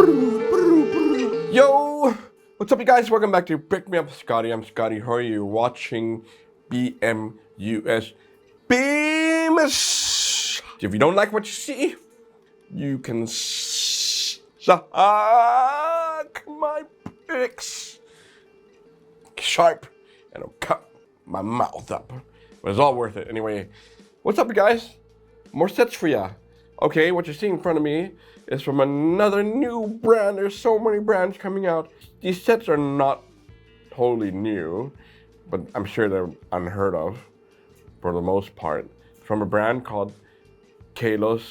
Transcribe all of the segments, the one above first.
Yo! What's up, you guys? Welcome back to Brickmeupscottie. I'm Scottie. How are you? Watching BMUS Beams. If you don't like what you see, you can suck my bricks. Sharp, and it'll cut my mouth up. But it's all worth it. Anyway, what's up, you guys? More sets for ya. Okay, what you're seeing in front of me is from another new brand. There's so many brands coming out. These sets are not totally new, but I'm sure they're unheard of for the most part. From a brand called Kalos.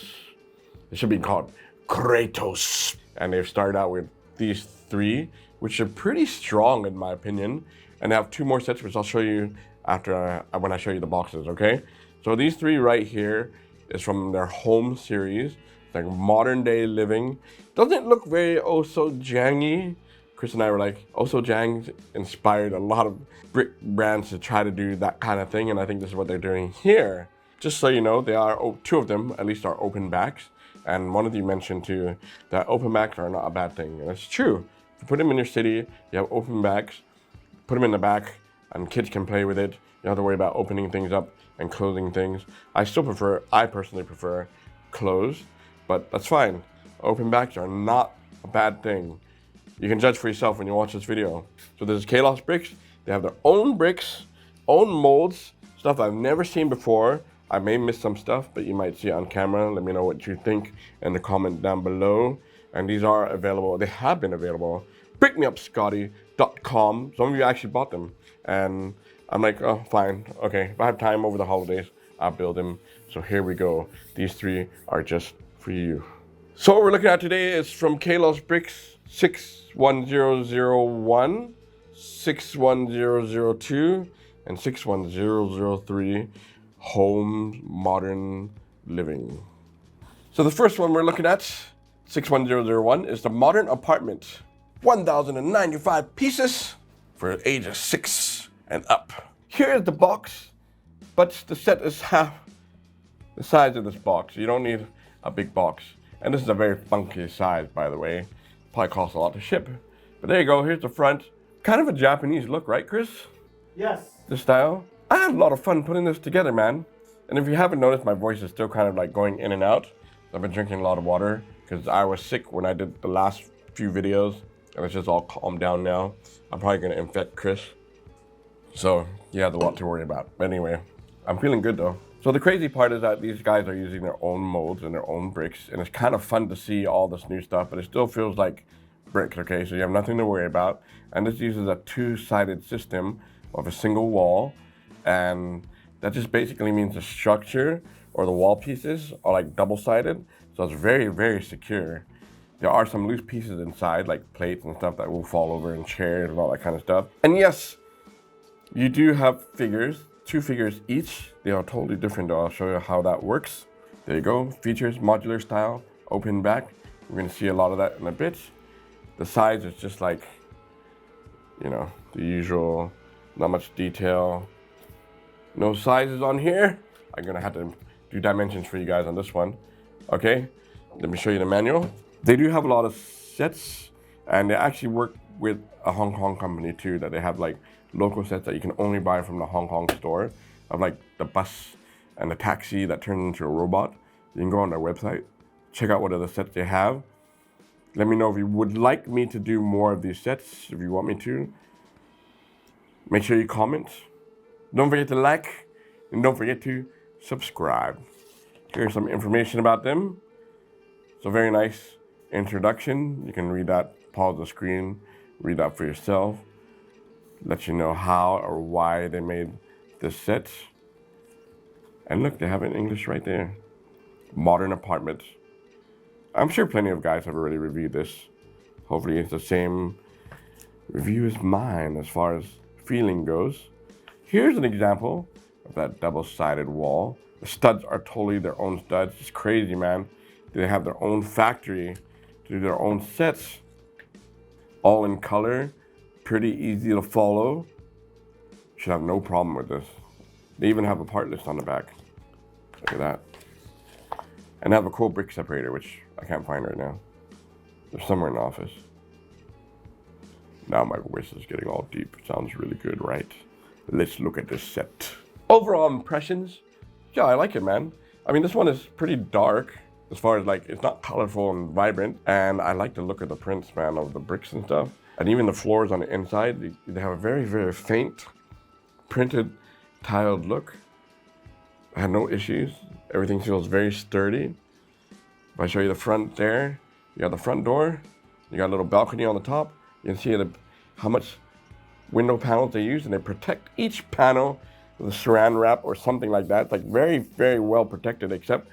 It should be called KRATOS. And they've started out with these three, which are pretty strong in my opinion. And they have two more sets, which I'll show you after when I show you the boxes, okay? So these three right here is from their home series. Like modern day living. Doesn't look very oh so jangy. Chris and I were like, oh so jang inspired a lot of brick brands to try to do that kind of thing, and I think this is what they're doing here. Just so you know, they are two of them at least are open backs, and one of you mentioned too that open backs are not a bad thing, and it's true. If you put them in your city, you have open backs, put them in the back, and kids can play with it. You don't have to worry about opening things up and closing things. I personally prefer closed. But that's fine. Open backs are not a bad thing. You can judge for yourself when you watch this video. So this is Kalos Bricks. They have their own bricks, own molds, stuff I've never seen before. I may miss some stuff, but you might see it on camera. Let me know what you think in the comment down below. And these are available. They have been available. Brickmeupscottie.com. Some of you actually bought them. And I'm like, oh, fine. Okay, if I have time over the holidays, I'll build them. So here we go. These three are just for you. So what we're looking at today is from Kalos Bricks 61001, 61002, and 61003 home modern living. So the first one we're looking at, 61001, is the modern apartment. 1,095 pieces for ages 6 and up. Here is the box, but the set is half the size of this box. You don't need a big box. And this is a very funky size, by the way. Probably costs a lot to ship. But there you go, here's the front. Kind of a Japanese look, right, Chris? Yes. The style. I had a lot of fun putting this together, man. And if you haven't noticed, my voice is still kind of like going in and out. I've been drinking a lot of water because I was sick when I did the last few videos. And it's just all calmed down now. I'm probably gonna infect Chris. So he has a lot to worry about. But anyway, I'm feeling good though. So the crazy part is that these guys are using their own molds and their own bricks, and it's kind of fun to see all this new stuff, but it still feels like bricks, okay? So you have nothing to worry about. And this uses a two-sided system of a single wall, and that just basically means the structure or the wall pieces are like double-sided, so it's very, very secure. There are some loose pieces inside, like plates and stuff that will fall over, and chairs and all that kind of stuff. And yes, you do have figures. 2 figures each. They are totally different though. I'll show you how that works. There you go. Features, modular style, open back. We're gonna see a lot of that in a bit. The size is just like, you know, the usual, not much detail. No sizes on here. I'm gonna have to do dimensions for you guys on this one. Okay, let me show you the manual. They do have a lot of sets, and they actually work with a Hong Kong company too, that they have like local sets that you can only buy from the Hong Kong store, of like the bus and the taxi that turns into a robot. You can go on their website, check out what other sets they have. Let me know if you would like me to do more of these sets, if you want me to. Make sure you comment. Don't forget to like, and don't forget to subscribe. Here's some information about them. It's a very nice introduction. You can read that, pause the screen, read that for yourself. Let you know how or why they made this set. And look, they have it in English right there. Modern apartment. I'm sure plenty of guys have already reviewed this. Hopefully it's the same review as mine as far as feeling goes. Here's an example of that double-sided wall. The studs are totally their own studs. It's crazy, man. They have their own factory to do their own sets. All in color. Pretty easy to follow. Should have no problem with this. They even have a part list on the back. Look at that. And they have a cool brick separator, which I can't find right now. They're somewhere in the office. Now my voice is getting all deep. It sounds really good, right? Let's look at this set. Overall impressions, yeah, I like it, man. I mean, this one is pretty dark as far as like, it's not colorful and vibrant. And I like the look of the prints, man, of the bricks and stuff. And even the floors on the inside, they have a very, very faint printed tiled look. I had no issues. Everything feels very sturdy. If I show you the front there, you got the front door, you got a little balcony on the top. You can see how much window panels they use, and they protect each panel with a saran wrap or something like that. It's like very, very well protected, except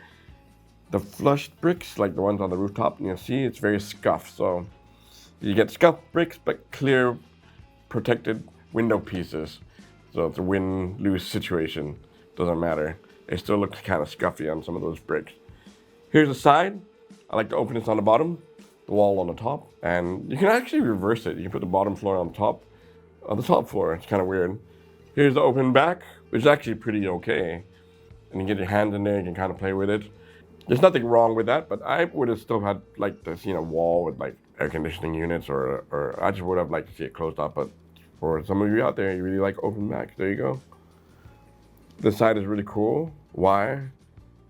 the flushed bricks, like the ones on the rooftop, you can see it's very scuffed. So you get scuffed bricks, but clear protected window pieces. So it's a win-lose situation, doesn't matter. It still looks kind of scuffy on some of those bricks. Here's the side. I like to open this on the bottom, the wall on the top, and you can actually reverse it. You can put the bottom floor on top of the top floor. It's kind of weird. Here's the open back, which is actually pretty okay. And you get your hand in there, you can kind of play with it. There's nothing wrong with that, but I would have still had like to see a wall with like air conditioning units, or I just would have liked to see it closed up. But for some of you out there, you really like open back. There you go. This side is really cool. Why?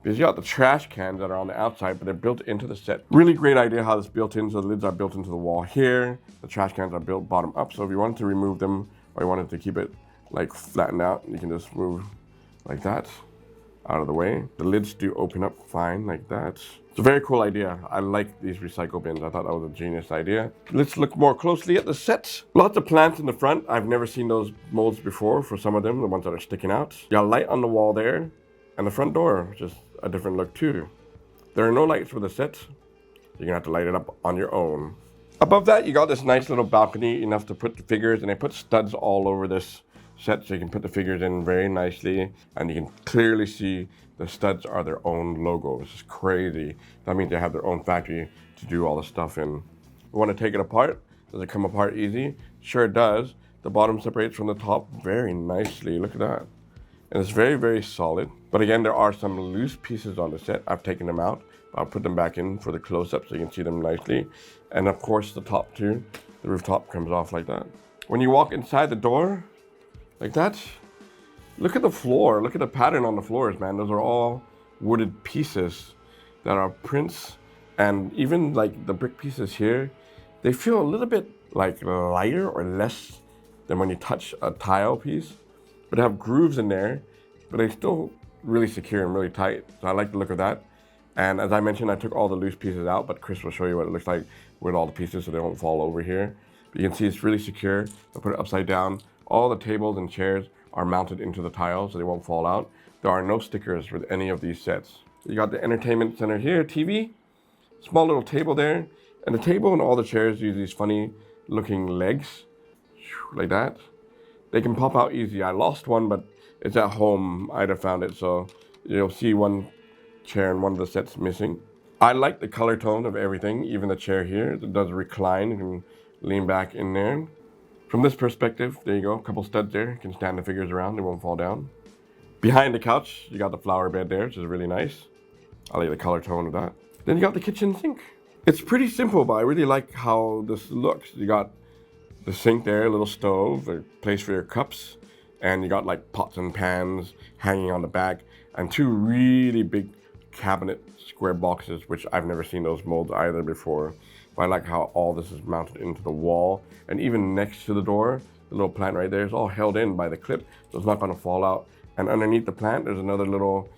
Because you got the trash cans that are on the outside, but they're built into the set. Really great idea how this built in. So the lids are built into the wall here. The trash cans are built bottom up. So if you wanted to remove them, or you wanted to keep it like flattened out, you can just move like that out of the way. The lids do open up fine like that. It's a very cool idea. I like these recycle bins. I thought that was a genius idea. Let's look more closely at the set. Lots of plants in the front. I've never seen those molds before for some of them, the ones that are sticking out. You got light on the wall there, and the front door, which is a different look too. There are no lights for the set. You're gonna have to light it up on your own. Above that, you got this nice little balcony, enough to put the figures, and they put studs all over this set so you can put the figures in very nicely, and you can clearly see the studs are their own logo. This is crazy. That means they have their own factory to do all the stuff in. You want to take it apart? Does it come apart easy? Sure it does. The bottom separates from the top very nicely. Look at that. And it's very, very solid. But again, there are some loose pieces on the set. I've taken them out. I'll put them back in for the close-up so you can see them nicely. And of course, the top too. The rooftop comes off like that. When you walk inside the door, like that, look at the floor. Look at the pattern on the floors, man. Those are all wooded pieces that are prints. And even like the brick pieces here, they feel a little bit like lighter or less than when you touch a tile piece. But they have grooves in there, but they're still really secure and really tight. So I like the look of that. And as I mentioned, I took all the loose pieces out, but Chris will show you what it looks like with all the pieces so they won't fall over here. But you can see it's really secure. I put it upside down. All the tables and chairs are mounted into the tiles so they won't fall out. There are no stickers with any of these sets. You got the entertainment center here, TV, small little table there. And the table and all the chairs use these funny looking legs, like that. They can pop out easy. I lost one, but it's at home. I'd have found it. So you'll see one chair and one of the sets missing. I like the color tone of everything, even the chair here. It does recline. You can lean back in there. From this perspective, there you go. A couple studs there. You can stand the figures around. They won't fall down. Behind the couch, you got the flower bed there, which is really nice. I like the color tone of that. Then you got the kitchen sink. It's pretty simple, but I really like how this looks. You got the sink there, a little stove, a place for your cups, and you got like pots and pans hanging on the back, and two really big cabinet square boxes, which I've never seen those molds either before. But I like how all this is mounted into the wall, and even next to the door, the little plant right there is all held in by the clip, so it's not gonna fall out. And underneath the plant, there's another little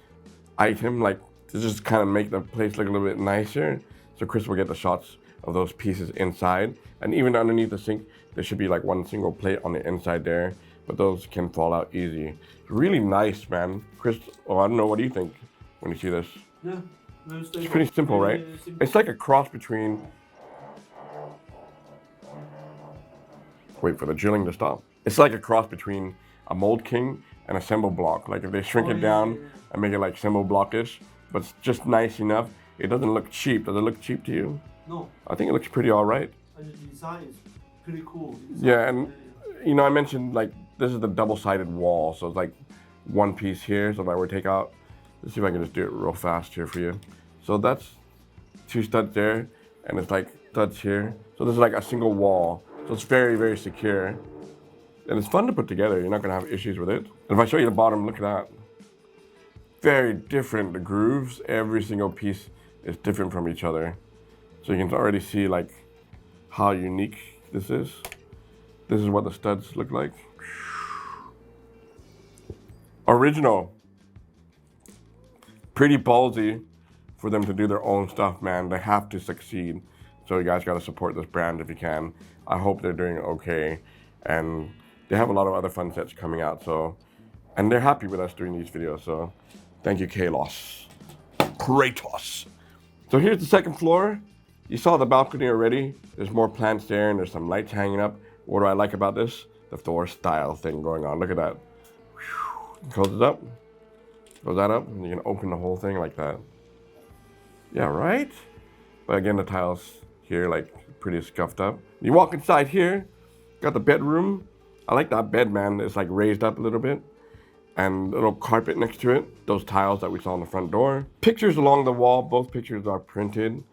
item, like to just kind of make the place look a little bit nicer. So Chris will get the shots of those pieces inside, and even underneath the sink, there should be like one single plate on the inside there, but those can fall out easy. It's really nice, man. Chris, oh, I don't know, what do you think when you see this? Yeah, no, it's pretty simple, right? Simple. It's like a cross between, wait for the drilling to stop. It's like a cross between a Mold King and a Symbol Block. Like if they shrink it down and make it like Symbol Block-ish, but it's just nice enough. It doesn't look cheap. Does it look cheap to you? No. I think it looks pretty all right. And the design is pretty cool. Yeah, and you know, I mentioned like this is the double-sided wall, so it's like one piece here. So if I were to take out, let's see if I can just do it real fast here for you. So that's two studs there. and it's like studs here. So this is like a single wall. So it's very, very secure. And it's fun to put together. You're not gonna have issues with it. And if I show you the bottom, look at that. Very different, the grooves. Every single piece is different from each other. So you can already see like how unique this is. This is what the studs look like. Original. Pretty ballsy for them to do their own stuff, man. They have to succeed. So you guys gotta support this brand if you can. I hope they're doing okay. And they have a lot of other fun sets coming out, so. And they're happy with us doing these videos, so. Thank you, KRATOS. KRATOS. So here's the second floor. You saw the balcony already. There's more plants there and there's some lights hanging up. What do I like about this? The Thor style thing going on. Look at that. Close it up. Close that up, and you can open the whole thing like that. Yeah, right? But again, the tiles here, like, pretty scuffed up. You walk inside here, got the bedroom. I like that bed, man. It's like raised up a little bit. And a little carpet next to it. Those tiles that we saw on the front door. Pictures along the wall. Both pictures are printed.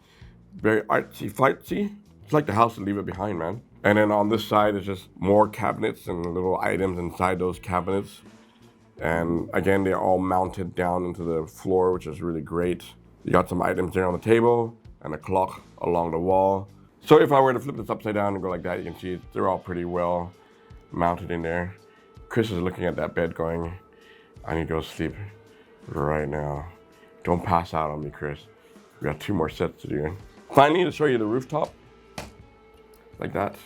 Very artsy-fartsy. It's like the house to leave it behind, man. And then on this side is just more cabinets and little items inside those cabinets. And again, they're all mounted down into the floor, which is really great. You got some items there on the table and a clock along the wall. So if I were to flip this upside down and go like that, you can see they're all pretty well mounted in there. Chris is looking at that bed going, I need to go sleep right now. Don't pass out on me, Chris. We got 2 more sets to do. Finally, to show you the rooftop. Like that.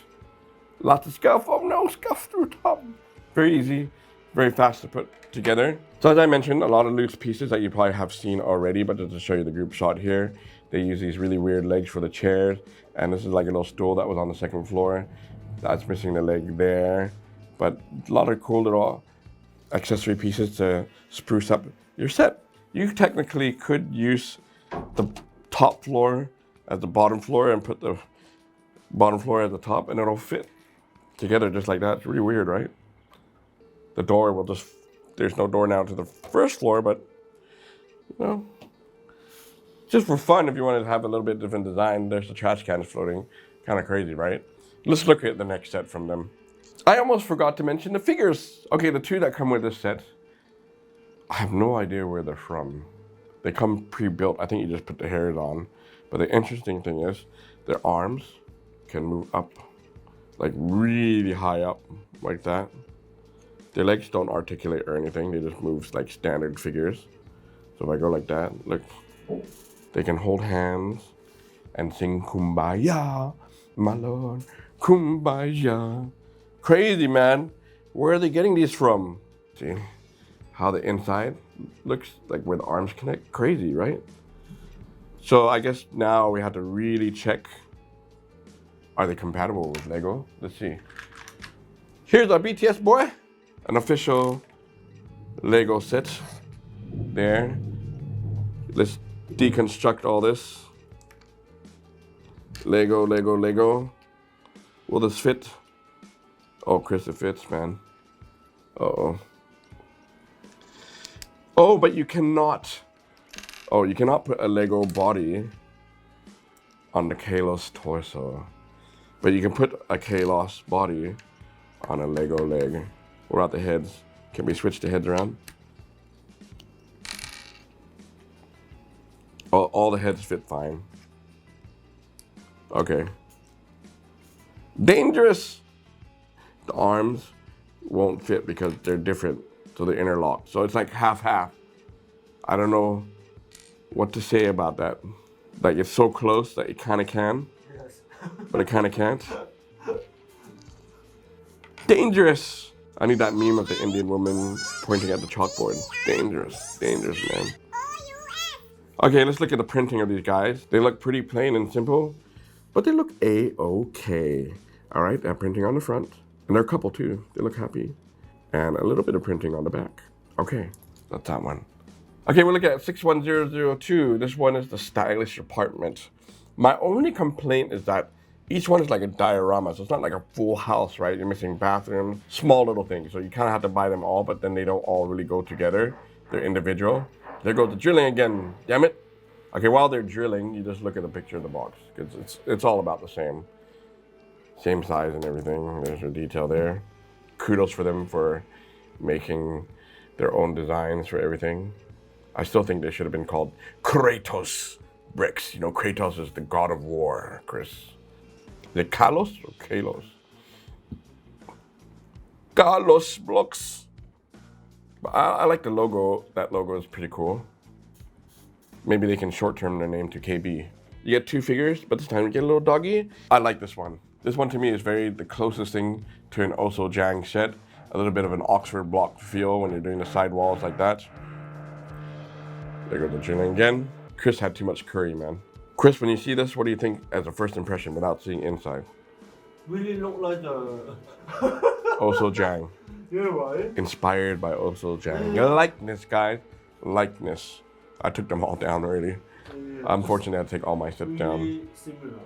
Lots of scuff. Oh no, scuff through top. Very easy, very fast to put together. So as I mentioned, a lot of loose pieces that you probably have seen already, but just to show you the group shot here, they use these really weird legs for the chairs. And this is like a little stool that was on the second floor. That's missing the leg there. But a lot of cool little accessory pieces to spruce up your set. You technically could use the top floor as the bottom floor and put the bottom floor at the top and it'll fit together just like that. It's really weird, right? The door will just, there's no door now to the first floor, but you know, just for fun, if you wanted to have a little bit different design, there's the trash cans floating. Kind of crazy, right? Let's look at the next set from them. I almost forgot to mention the figures. Okay, the 2 that come with this set, I have no idea where they're from. They come pre-built. I think you just put the hairs on. But the interesting thing is their arms can move up, like really high up, like that. Their legs don't articulate or anything. They just move like standard figures. So if I go like that, look, they can hold hands and sing Kumbaya, my lord, Kumbaya. Crazy, man. Where are they getting these from? See how the inside looks like where the arms connect? Crazy, right? So I guess now we have to really check, are they compatible with Lego? Let's see. Here's our BTS boy. An official Lego set there. Let's deconstruct all this. Lego, Lego, Lego. Will this fit? Oh, Chris, it fits, man. Uh-oh. Oh, but you cannot. Oh, you cannot put a Lego body on the Kalos torso. But you can put a Kalos body on a Lego leg. What about the heads? Can we switch the heads around? Oh, all the heads fit fine. Okay. Dangerous! The arms won't fit because they're different, so they're interlocked. So it's like half-half. I don't know what to say about that. Like it's so close that it kind of can, Yes. but it kind of can't. Dangerous! I need that meme of the Indian woman pointing at the chalkboard. Dangerous, dangerous, man. Okay, let's look at the printing of these guys. They look pretty plain and simple, but they look A-okay. All right, they're printing on the front. And they're a couple too. They look happy. And a little bit of printing on the back. Okay, that's that one. Okay, we'll look at 61002. This one is the stylish apartment. My only complaint is that each one is like a diorama, so it's not like a full house, right? You're missing bathrooms, small little things. So you kind of have to buy them all, but then they don't all really go together. They're individual. There goes the drilling again, damn it. Okay, while they're drilling, you just look at the picture of the box because it's all about the same size and everything. There's a detail there. Kudos for them for making their own designs for everything. I still think they should have been called KRATOS Bricks. You know, Kratos is the god of war, Chris. Is it Kalos or Kalos? Kalos Blocks. But I like the logo. That logo is pretty cool. Maybe they can short-term their name to KB. You get 2 figures, but this time you get a little doggy. I like this one. This one to me is the closest thing to an Oso Jang set. A little bit of an Oxford block feel when you're doing the side walls like that. There goes the drilling again. Chris had too much curry, man. Chris, when you see this, what do you think as a first impression without seeing inside? Really look like the Oso Jang. yeah, right. Inspired by Oso Jang. Likeness, guys. Likeness. I took them all down already. Yeah, Unfortunately, I had to take all my sets down. really similar.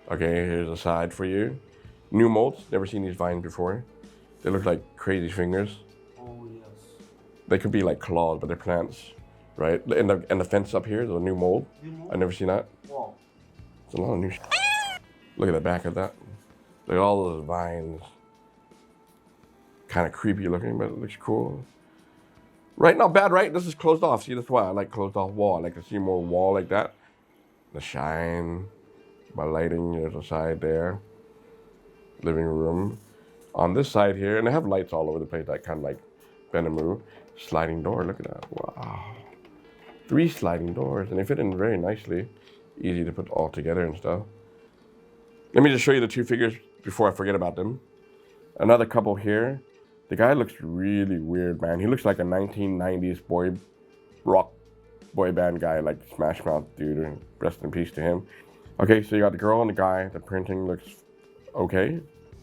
Okay, here's a side for you. New molds. Never seen these vines before. They look like crazy fingers. Oh yes. They could be like claws, but they're plants, right? And the fence up here is a new mold. I've never seen that. Wow. It's a lot of new. Look at the back of that. Look at all those vines. Kind of creepy looking, but it looks cool. Right, not bad, right? This is closed off. See, that's why I like closed off wall. I like to see more wall like that. The shine, by lighting, there's a side there. Living room. On this side here, and they have lights all over the place, that kind of like bend and move. Sliding door, look at that, wow. 3 sliding doors, and they fit in very nicely. Easy to put all together and stuff. Let me just show you the 2 figures before I forget about them. Another couple here. The guy looks really weird, man. He looks like a 1990s rock boy band guy, like Smash Mouth dude, and rest in peace to him. Okay, so you got the girl and the guy. The printing looks okay.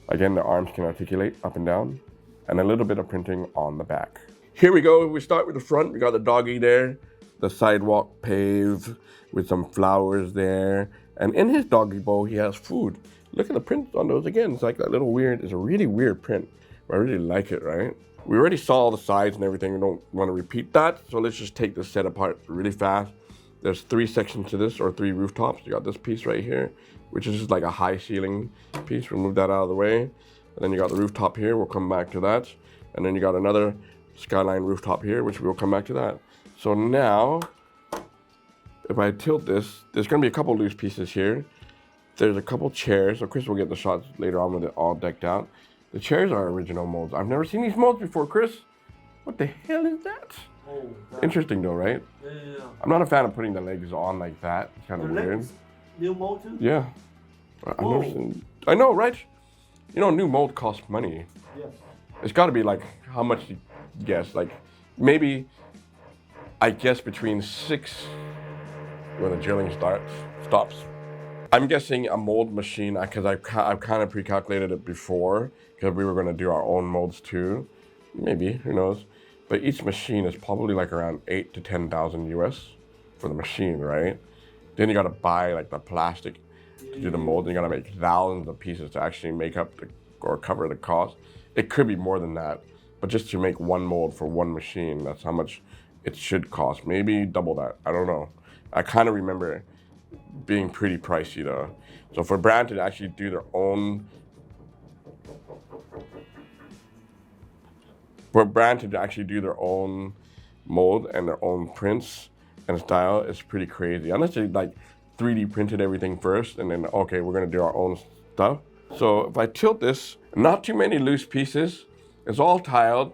Again, the arms can articulate up and down, and a little bit of printing on the back. Here we go. We start with the front. We got the doggy there, the sidewalk paved with some flowers there, and in his doggy bowl, he has food. Look at the prints on those again. It's like that little weird, it's a really weird print. I really like it, right? We already saw all the sides and everything. We don't want to repeat that. So let's just take this set apart really fast. There's 3 sections to this, or 3 rooftops. You got this piece right here, which is just like a high ceiling piece. We'll move that out of the way. And then you got the rooftop here. We'll come back to that. And then you got another skyline rooftop here, which we'll come back to that. So now, if I tilt this, there's going to be a couple loose pieces here. There's a couple chairs. So Chris will get the shots later on with it all decked out. The chairs are original molds. I've never seen these molds before, Chris. What the hell is that? Oh, Interesting though, right? yeah. I'm not a fan of putting the legs on like that. It's kind of weird. New mold too? Yeah. I've never seen... I know, right? You know, new mold costs money. Yes. It's got to be like, how much you guess? Like, maybe, I guess between 6 when the drilling stops. I'm guessing a mold machine, because I've kind of pre-calculated it before, because we were going to do our own molds too. Maybe, who knows? But each machine is probably like around 8 to 10,000 US for the machine, right? Then you got to buy like the plastic to do the mold, and you got to make thousands of pieces to actually make up or cover the cost. It could be more than that, but just to make one mold for one machine, that's how much it should cost. Maybe double that, I don't know. I kind of remember being pretty pricey though. So for a brand to actually do their own, mold and their own prints and style is pretty crazy. Unless they like 3D printed everything first and then, okay, we're gonna do our own stuff. So if I tilt this, not too many loose pieces, it's all tiled.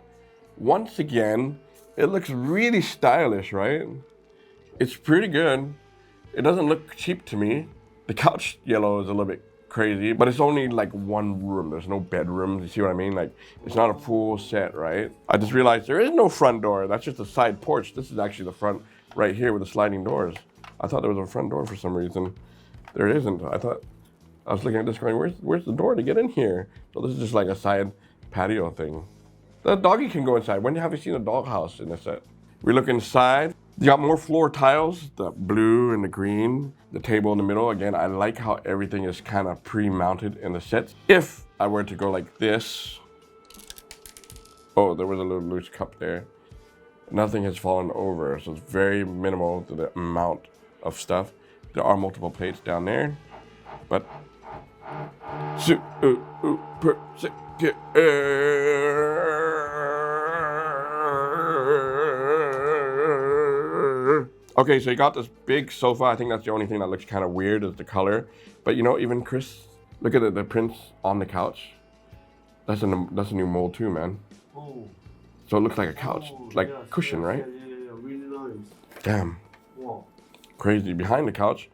Once again, it looks really stylish, right? It's pretty good. It doesn't look cheap to me. The couch yellow is a little bit crazy, but it's only like one room. There's no bedrooms, you see what I mean? Like, it's not a full set, right? I just realized there is no front door. That's just a side porch. This is actually the front right here with the sliding doors. I thought there was a front door for some reason. There isn't. I was looking at this going, where's the door to get in here? So this is just like a side patio thing. The doggy can go inside. When have you seen a doghouse in this set? We look inside. You got more floor tiles, the blue and the green, the table in the middle. Again, I like how everything is kind of pre-mounted in the set. If I were to go like this, oh, there was a little loose cup there. Nothing has fallen over, so it's very minimal to the amount of stuff. There are multiple plates down there, but okay, so you got this big sofa. I think that's the only thing that looks kind of weird is the color. But you know, even Chris, look at the prints on the couch. That's a new mold too, man. Oh. So it looks like a couch, like yes, cushion, yes, right? Yeah, really nice. Damn, Wow. crazy. Behind the couch,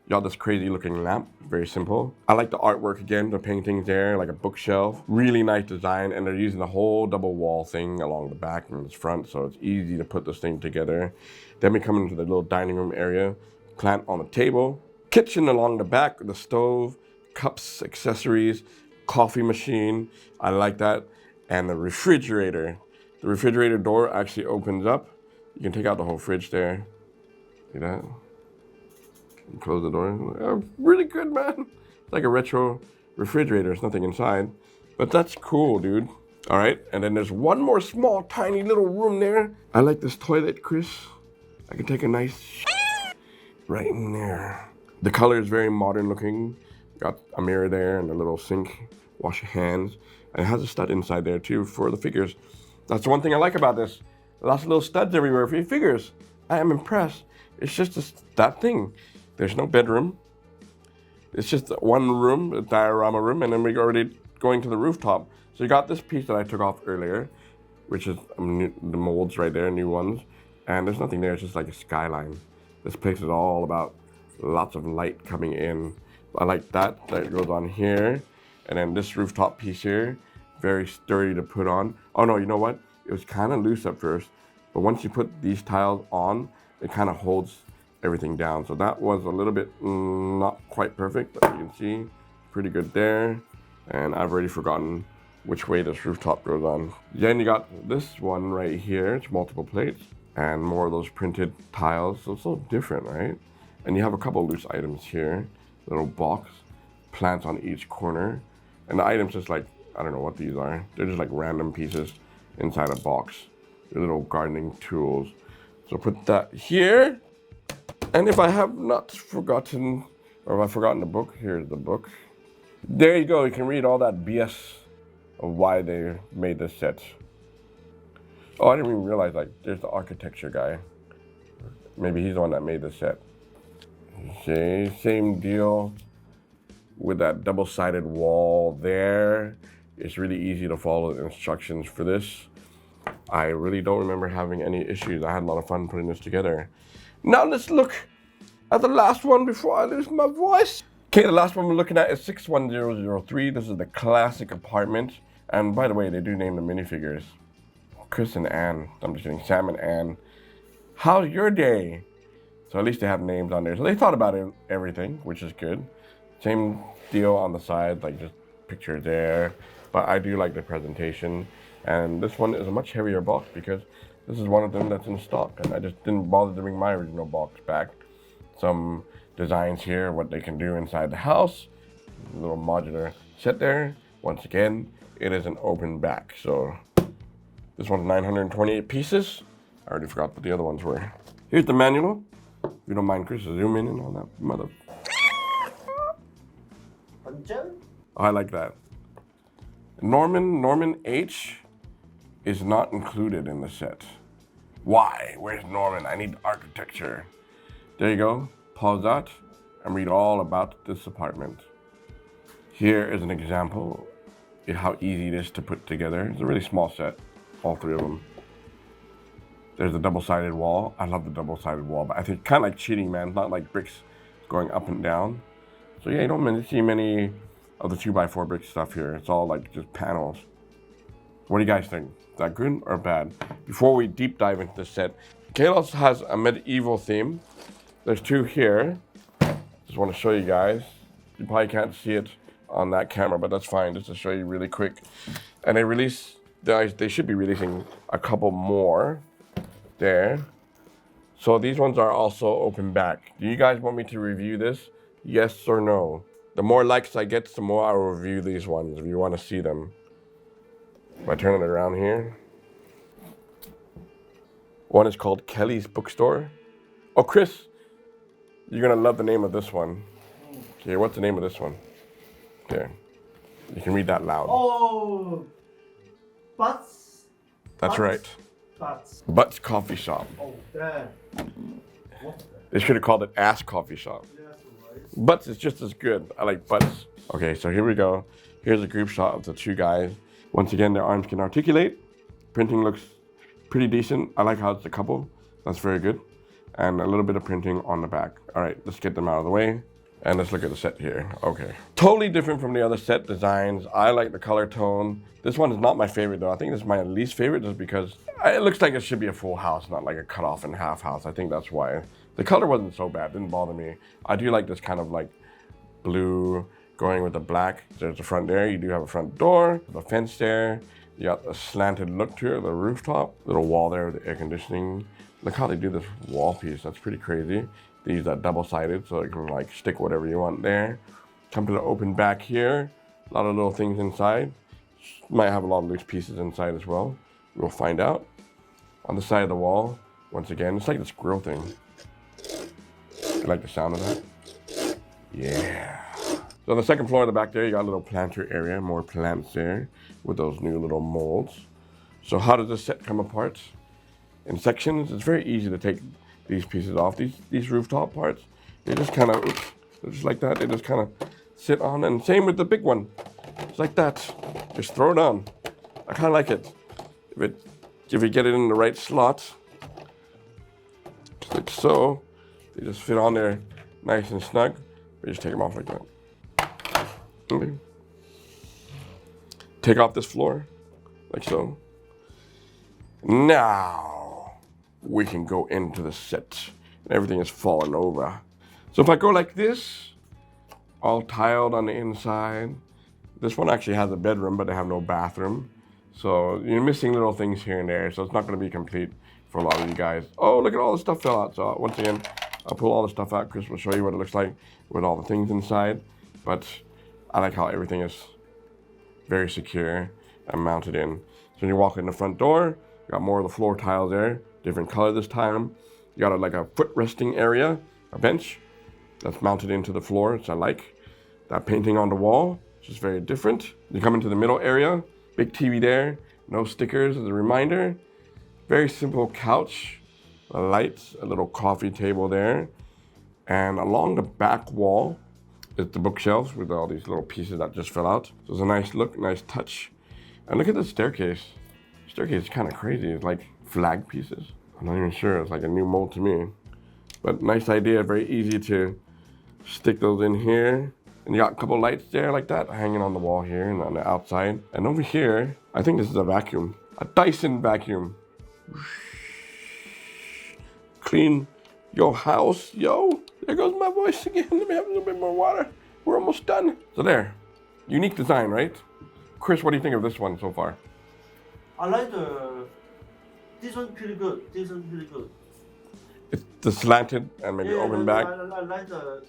you got this crazy looking lamp, very simple. I like the artwork again, the paintings there, like a bookshelf. Really nice design, and they're using the whole double wall thing along the back and the front, so it's easy to put this thing together. Then we come into the little dining room area, plant on the table, kitchen along the back, the stove, cups, accessories, coffee machine, I like that, and the refrigerator. The refrigerator door actually opens up. You can take out the whole fridge there. See that? And close the door. Really good, man. It's like a retro refrigerator. There's nothing inside. But that's cool, dude. All right, and then there's one more small, tiny little room there. I like this toilet, Chris. I can take a nice right in there. The color is very modern looking. Got a mirror there and a little sink. Wash your hands. And it has a stud inside there too for the figures. That's the one thing I like about this. Lots of little studs everywhere for your figures. I am impressed. It's just that thing. There's no bedroom. It's just one room, a diorama room, and then we're already going to the rooftop. So you got this piece that I took off earlier, which is the molds right there, new ones. And there's nothing there, it's just like a skyline. This place is all about lots of light coming in. I like that goes on here. And then this rooftop piece here, very sturdy to put on. Oh no, you know what? It was kind of loose at first, but once you put these tiles on, it kind of holds everything down. So that was a little bit not quite perfect, but you can see pretty good there. And I've already forgotten which way this rooftop goes on. Then you got this one right here. It's multiple plates and more of those printed tiles. So it's so different, right? And you have a couple loose items here, little box, plants on each corner. And the items just like, I don't know what these are. They're just like random pieces inside a box. They're little gardening tools. So put that here. And if I have not forgotten, or if I've forgotten the book, here's the book. There you go, you can read all that BS of why they made this set. Oh, I didn't even realize, like, there's the architecture guy. Maybe he's the one that made this set. Okay, same deal with that double-sided wall there. It's really easy to follow the instructions for this. I really don't remember having any issues. I had a lot of fun putting this together. Now let's look at the last one before I lose my voice. Okay, the last one we're looking at is 61003. This is the classic apartment. And by the way, they do name the minifigures. Chris and Anne. I'm just kidding. Sam and Anne. How's your day? So at least they have names on there. So they thought about everything, which is good. Same deal on the side, like just picture there. But I do like the presentation. And this one is a much heavier box because this is one of them that's in stock. And I just didn't bother to bring my original box back. Some designs here, what they can do inside the house. A little modular set there. Once again, it is an open back. So this one's 928 pieces. I already forgot what the other ones were. Here's the manual. If you don't mind, Chris, zoom in on that mother. Oh, I like that. Norman H is not included in the set. Why? Where's Norman? I need architecture. There you go. Pause that and read all about this apartment. Here is an example of how easy it is to put together. It's a really small set, all three of them. There's a double-sided wall. I love the double-sided wall, but I think kind of like cheating, man. It's not like bricks going up and down. So yeah, you don't see many of the 2x4 brick stuff here. It's all like just panels. What do you guys think? Is that good or bad? Before we deep dive into this set, Kalos has a medieval theme. There's two here. Just want to show you guys. You probably can't see it on that camera, but that's fine. Just to show you really quick. And they should be releasing a couple more there. So these ones are also open back. Do you guys want me to review this? Yes or no? The more likes I get, the more I will review these ones if you want to see them. If I turn it around here. One is called Kelly's Bookstore. Oh, Chris, You're gonna love the name of this one. Okay, what's the name of this one? Here. You can read that loud. Oh, Butts. That's Butts? right. Butts. Butts Coffee Shop. Oh, damn. What? They should have called it Ass Coffee Shop. Yes, right. Butts is just as good. I like Butts. Okay, so here we go. Here's a group shot of the two guys. Once again, their arms can articulate. Printing looks pretty decent. I like how it's a couple. That's very good. And a little bit of printing on the back. All right, let's get them out of the way. And let's look at the set here. Okay. Totally different from the other set designs. I like the color tone. This one is not my favorite though. I think this is my least favorite just because it looks like it should be a full house, not like a cut off in half house. I think that's why. The color wasn't so bad, didn't bother me. I do like this kind of like blue going with the black. There's the front there. You do have a front door, the fence there. You got a slanted look to it, the rooftop, little wall there with the air conditioning. Look how they do this wall piece. That's pretty crazy. They use that double-sided so it can like stick whatever you want there. Come to the open back here. A lot of little things inside. Might have a lot of loose pieces inside as well. We'll find out. On the side of the wall, once again, it's like this grill thing. You like the sound of that? Yeah. So on the second floor in the back there, you got a little planter area, more plants there with those new little molds. So how does this set come apart? In sections, it's very easy to take these pieces off. These rooftop parts, they just kind of, just like that. They just kind of sit on, and same with the big one. It's like that. Just throw it on. I kind of like it. If you get it in the right slot, just like so, they just fit on there nice and snug. You just take them off like that. Okay. Take off this floor, like so. Now we can go into the set. Everything is falling over. So if I go like this, all tiled on the inside. This one actually has a bedroom, but they have no bathroom. So you're missing little things here and there. So it's not going to be complete for a lot of you guys. Oh, look at all the stuff fell out. So once again, I'll pull all the stuff out. Chris will show you what it looks like with all the things inside. But I like how everything is very secure and mounted in. So when you walk in the front door, you got more of the floor tiles there. Different color this time. You got like a foot resting area, a bench that's mounted into the floor, which I like. That painting on the wall, which is very different. You come into the middle area, big TV there, no stickers as a reminder. Very simple couch, a light, a little coffee table there. And along the back wall is the bookshelves with all these little pieces that just fell out. So it's a nice look, nice touch. And look at the staircase. The staircase is kind of crazy. It's like flag pieces. I'm not even sure. It's like a new mold to me. But nice idea. Very easy to stick those in here. And you got a couple lights there like that hanging on the wall here and on the outside. And over here, I think this is a vacuum. A Dyson vacuum. Clean your house, yo. There goes my voice again. Let me have a little bit more water. We're almost done. So there. Unique design, right? Chris, what do you think of this one so far? I like this one pretty good. This one pretty good. It's the slanted and maybe open back. I like the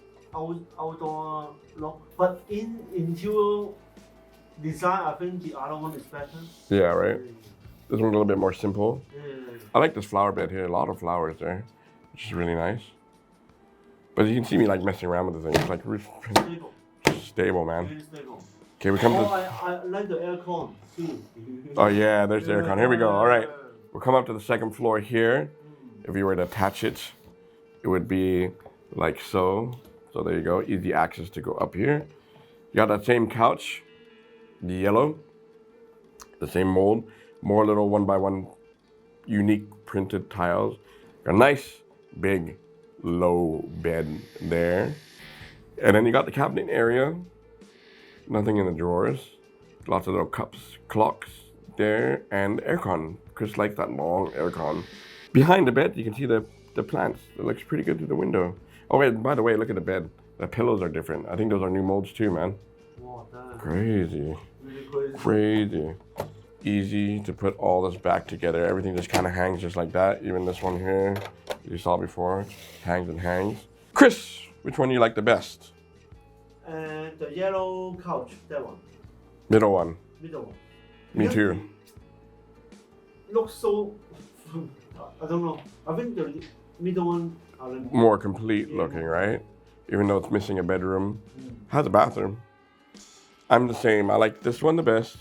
outdoor look, but in interior design, I think the other one is better. Yeah, right. This one's a little bit more simple. Yeah. I like this flower bed here. A lot of flowers there, which is really nice. But you can see me like messing around with the thing. It's like Stable. stable, man. Really stable. Okay, we come to. I like the aircon too. Oh yeah, there's the aircon. Here we go. All right, we'll come up to the second floor here. If you were to attach it, it would be like so. So there you go, easy access to go up here. You got that same couch, the yellow, the same mold, more little 1x1 unique printed tiles. A nice big low bed there. And then you got the cabinet area, nothing in the drawers. Lots of little cups, clocks there, and aircon. Chris likes that long aircon. Behind the bed, you can see the plants. It looks pretty good through the window. Oh wait, by the way, look at the bed. The pillows are different. I think those are new molds too, man. Wow, damn. Crazy. Really crazy. Crazy. Easy to put all this back together. Everything just kind of hangs just like that. Even this one here, you saw before, hangs and hangs. Chris, which one do you like the best? And the yellow couch, that one. Middle one. Middle one. Me Because too. Looks so. I don't know. I think the middle one. more complete looking, right? Even though it's missing a bedroom. Has a bathroom. I'm the same. I like this one the best.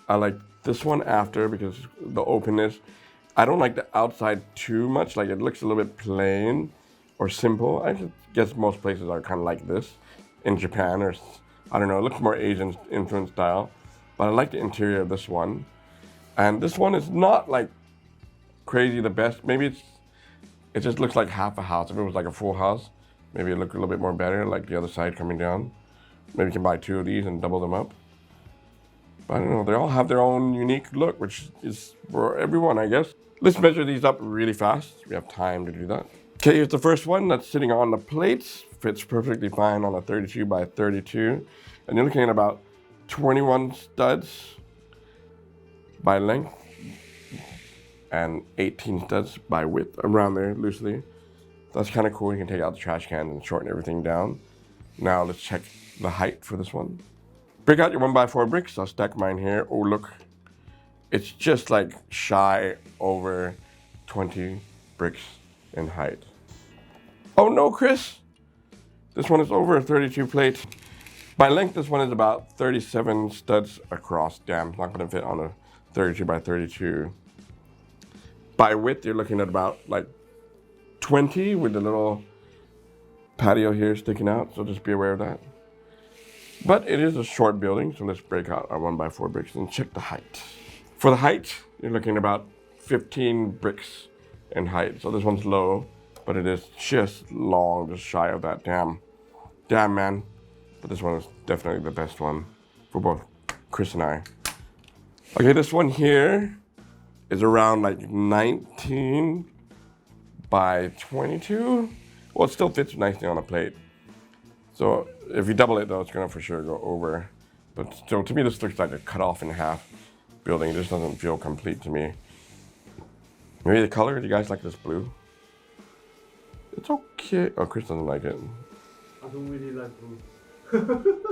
I like this one after because the openness. I don't like the outside too much. Like it looks a little bit plain or simple. I guess most places are kind of like this in Japan or I don't know. It looks more Asian influence style. But I like the interior of this one. And this one is not like crazy the best. Maybe it just looks like half a house. If it was like a full house, maybe it looked a little bit more better, like the other side coming down. Maybe you can buy 2 of these and double them up. But I don't know, they all have their own unique look, which is for everyone, I guess. Let's measure these up really fast. We have time to do that. Okay, here's the first one that's sitting on the plates. Fits perfectly fine on a 32 by 32. And you're looking at about 21 studs by length and 18 studs by width, around there loosely. That's kind of cool. You can take out the trash can and shorten everything down. Now let's check the height for this one. Break out your 1x4 bricks. I'll stack mine here. Oh, look. It's just like shy over 20 bricks in height. Oh no, Chris. This one is over a 32 plate. By length, this one is about 37 studs across. Damn, it's not gonna fit on a 32 by 32. By width, you're looking at about like 20 with the little patio here sticking out, so just be aware of that. But it is a short building, so let's break out our 1x4 bricks and check the height. For the height, you're looking at about 15 bricks in height. So this one's low, but it is just long, just shy of that. Damn, man. But this one is definitely the best one for both Chris and I. Okay, this one here is around like 19 by 22. Well, it still fits nicely on a plate. So if you double it though, it's gonna for sure go over. But still, to me, this looks like a cut off in half building. It just doesn't feel complete to me. Maybe the color, do you guys like this blue? It's okay. Oh, Chris doesn't like it. I don't really like blue.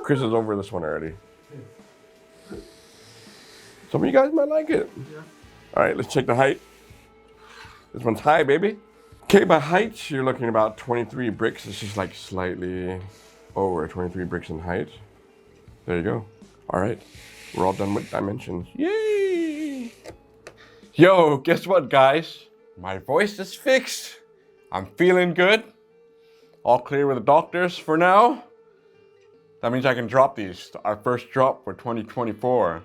Chris is over this one already. Some of you guys might like it. Yeah. All right, let's check the height. This one's high, baby. Okay, by height, you're looking at about 23 bricks. It's just like slightly over 23 bricks in height. There you go. All right, we're all done with dimensions. Yay! Yo, guess what, guys? My voice is fixed. I'm feeling good. All clear with the doctors for now. That means I can drop these. Our first drop for 2024.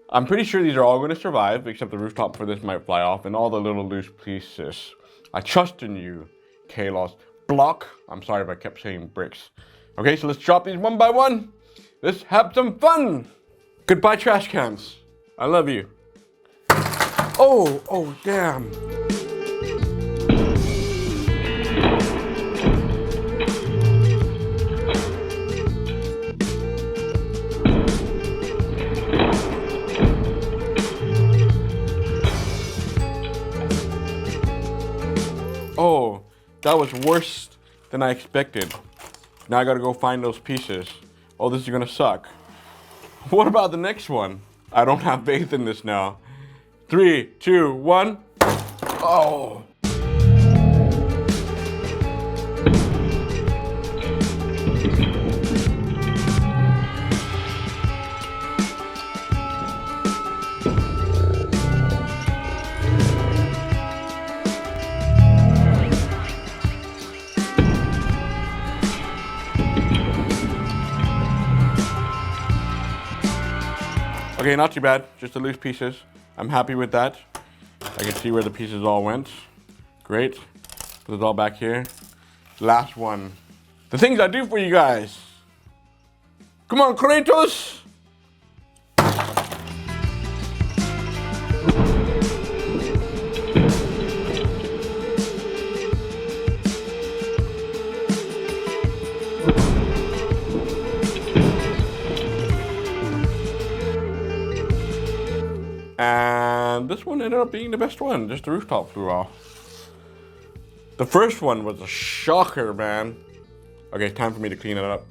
I'm pretty sure these are all going to survive, except the rooftop for this might fly off and all the little loose pieces. I trust in you, Kalos Block. I'm sorry if I kept saying bricks. Okay, so let's drop these one by one. Let's have some fun. Goodbye, trash cans. I love you. Oh, damn. Oh, that was worse than I expected. Now I gotta go find those pieces. Oh, this is gonna suck. What about the next one? I don't have faith in this now. 3, 2, 1. Oh. Okay, not too bad, just the loose pieces. I'm happy with that. I can see where the pieces all went. Great, put it all back here. Last one. The things I do for you guys. Come on, Kratos! And this one ended up being the best one, just the rooftop flew off. The first one was a shocker, man. Okay, time for me to clean it up.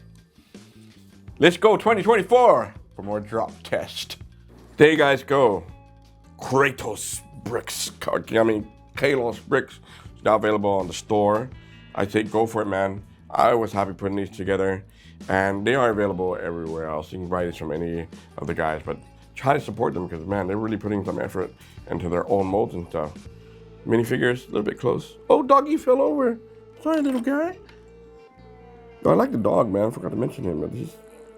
Let's go 2024 for more drop test. There you guys go. KRATOS Bricks. Kalos Bricks. now available on the store. I say go for it, man. I was happy putting these together, and they are available everywhere else. You can buy these from any of the guys, but try to support them because, man, they're really putting some effort into their own molds and stuff. Minifigures, a little bit close. Oh, doggy fell over. Sorry, little guy. Oh, I like the dog, man. I forgot to mention him, but he's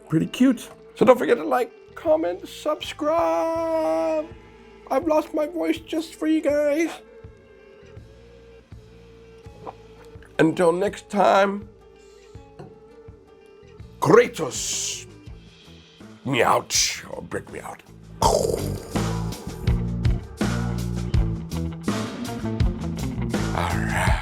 pretty cute. So don't forget to like, comment, subscribe. I've lost my voice just for you guys. Until next time, KRATOS, meow, or brick me out. All right.